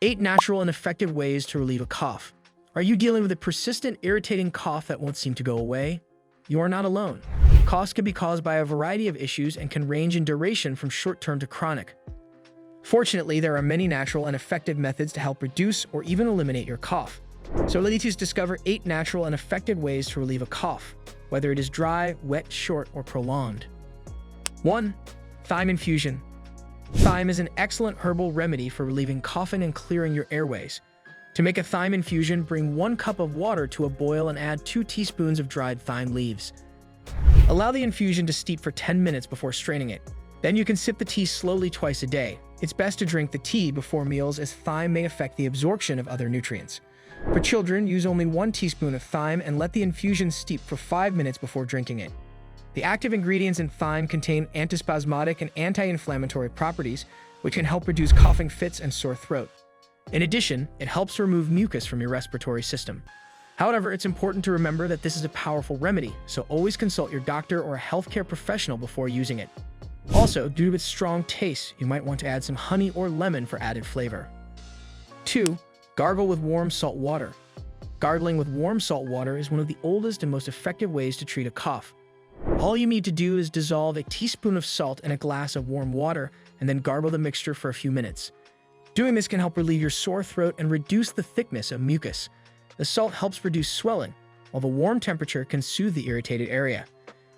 8 natural and effective ways to relieve a cough. Are you dealing with a persistent, irritating cough that won't seem to go away? You are not alone. Coughs can be caused by a variety of issues and can range in duration from short-term to chronic. Fortunately, there are many natural and effective methods to help reduce or even eliminate your cough. So let's discover 8 natural and effective ways to relieve a cough, whether it is dry, wet, short, or prolonged. 1. Thyme infusion. Thyme is an excellent herbal remedy for relieving coughing and clearing your airways. To make a thyme infusion, bring 1 cup of water to a boil and add 2 teaspoons of dried thyme leaves. Allow the infusion to steep for 10 minutes before straining it. Then you can sip the tea slowly twice a day. It's best to drink the tea before meals as thyme may affect the absorption of other nutrients. For children, use only 1 teaspoon of thyme and let the infusion steep for 5 minutes before drinking it. The active ingredients in thyme contain antispasmodic and anti-inflammatory properties, which can help reduce coughing fits and sore throat. In addition, it helps remove mucus from your respiratory system. However, it's important to remember that this is a powerful remedy, so always consult your doctor or a healthcare professional before using it. Also, due to its strong taste, you might want to add some honey or lemon for added flavor. 2. Gargle with warm salt water. Gargling with warm salt water is one of the oldest and most effective ways to treat a cough. All you need to do is dissolve a teaspoon of salt in a glass of warm water and then gargle the mixture for a few minutes. Doing this can help relieve your sore throat and reduce the thickness of mucus. The salt helps reduce swelling, while the warm temperature can soothe the irritated area.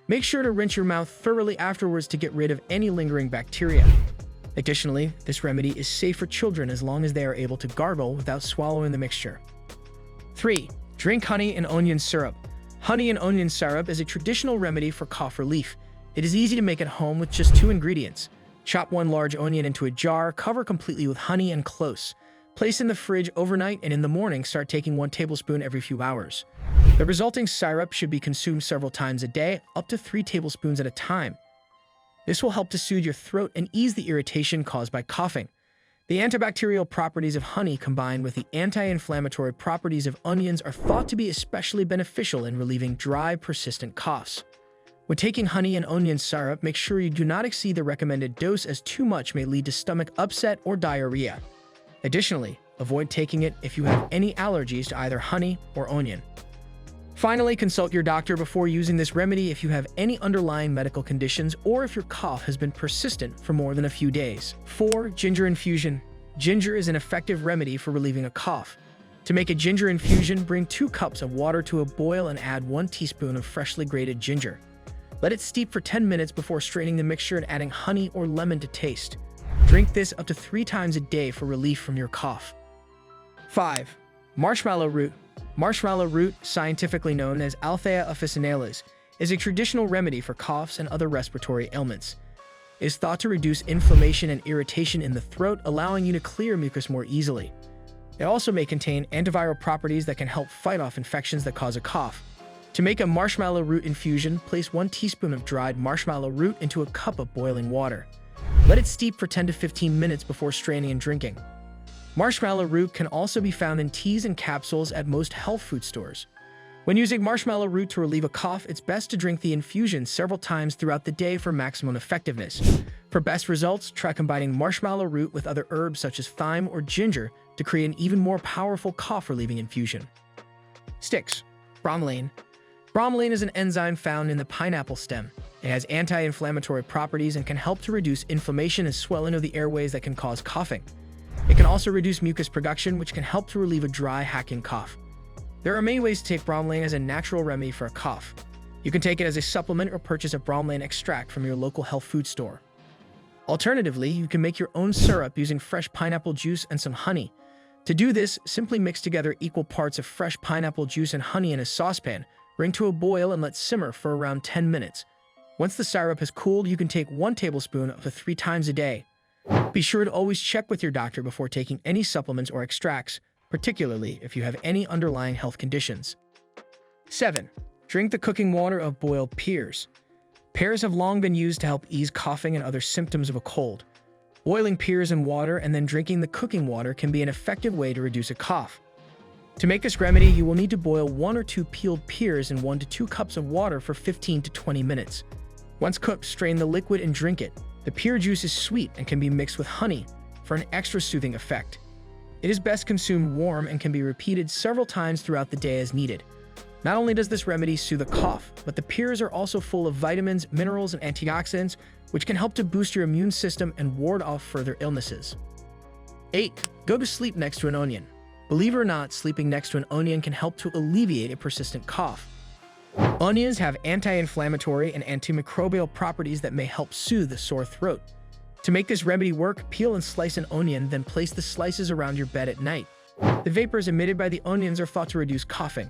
Make sure to rinse your mouth thoroughly afterwards to get rid of any lingering bacteria. Additionally, this remedy is safe for children as long as they are able to gargle without swallowing the mixture. 3. Drink honey and onion syrup. Honey and onion syrup is a traditional remedy for cough relief. It is easy to make at home with just 2 ingredients. Chop 1 large onion into a jar, cover completely with honey and close. Place in the fridge overnight and in the morning start taking 1 tablespoon every few hours. The resulting syrup should be consumed several times a day, up to 3 tablespoons at a time. This will help to soothe your throat and ease the irritation caused by coughing. The antibacterial properties of honey combined with the anti-inflammatory properties of onions are thought to be especially beneficial in relieving dry, persistent coughs. When taking honey and onion syrup, make sure you do not exceed the recommended dose as too much may lead to stomach upset or diarrhea. Additionally, avoid taking it if you have any allergies to either honey or onion. Finally, consult your doctor before using this remedy if you have any underlying medical conditions or if your cough has been persistent for more than a few days. 4. Ginger infusion. Ginger is an effective remedy for relieving a cough. To make a ginger infusion, bring 2 cups of water to a boil and add 1 teaspoon of freshly grated ginger. Let it steep for 10 minutes before straining the mixture and adding honey or lemon to taste. Drink this up to 3 times a day for relief from your cough. 5. Marshmallow root. Marshmallow root, scientifically known as Althea officinalis, is a traditional remedy for coughs and other respiratory ailments. It is thought to reduce inflammation and irritation in the throat, allowing you to clear mucus more easily. It also may contain antiviral properties that can help fight off infections that cause a cough. To make a marshmallow root infusion, place 1 teaspoon of dried marshmallow root into a cup of boiling water. Let it steep for 10 to 15 minutes before straining and drinking. Marshmallow root can also be found in teas and capsules at most health food stores. When using marshmallow root to relieve a cough, it's best to drink the infusion several times throughout the day for maximum effectiveness. For best results, try combining marshmallow root with other herbs such as thyme or ginger to create an even more powerful cough-relieving infusion. 6. Bromelain. Bromelain is an enzyme found in the pineapple stem. It has anti-inflammatory properties and can help to reduce inflammation and swelling of the airways that can cause coughing. It can also reduce mucus production, which can help to relieve a dry, hacking cough. There are many ways to take bromelain as a natural remedy for a cough. You can take it as a supplement or purchase a bromelain extract from your local health food store. Alternatively, you can make your own syrup using fresh pineapple juice and some honey. To do this, simply mix together equal parts of fresh pineapple juice and honey in a saucepan. Bring to a boil and let simmer for around 10 minutes. Once the syrup has cooled, you can take 1 tablespoon up to 3 times a day. Be sure to always check with your doctor before taking any supplements or extracts, particularly if you have any underlying health conditions. 7. Drink the cooking water of boiled pears. Pears have long been used to help ease coughing and other symptoms of a cold. Boiling pears in water and then drinking the cooking water can be an effective way to reduce a cough. To make this remedy, you will need to boil 1 or 2 peeled pears in 1 to 2 cups of water for 15 to 20 minutes. Once cooked, strain the liquid and drink it. The pear juice is sweet and can be mixed with honey for an extra soothing effect. It is best consumed warm and can be repeated several times throughout the day as needed. Not only does this remedy soothe a cough, but the pears are also full of vitamins, minerals, and antioxidants, which can help to boost your immune system and ward off further illnesses. 8. Go to sleep next to an onion. Believe it or not, sleeping next to an onion can help to alleviate a persistent cough. Onions have anti-inflammatory and antimicrobial properties that may help soothe a sore throat. To make this remedy work, peel and slice an onion, then place the slices around your bed at night. The vapors emitted by the onions are thought to reduce coughing.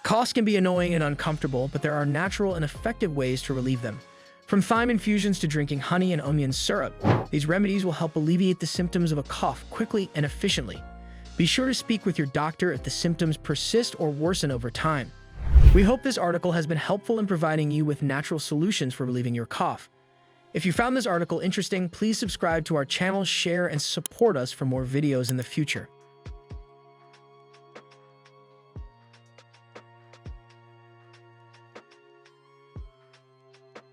Coughs can be annoying and uncomfortable, but there are natural and effective ways to relieve them. From thyme infusions to drinking honey and onion syrup, these remedies will help alleviate the symptoms of a cough quickly and efficiently. Be sure to speak with your doctor if the symptoms persist or worsen over time. We hope this article has been helpful in providing you with natural solutions for relieving your cough. If you found this article interesting, please subscribe to our channel, share, and support us for more videos in the future.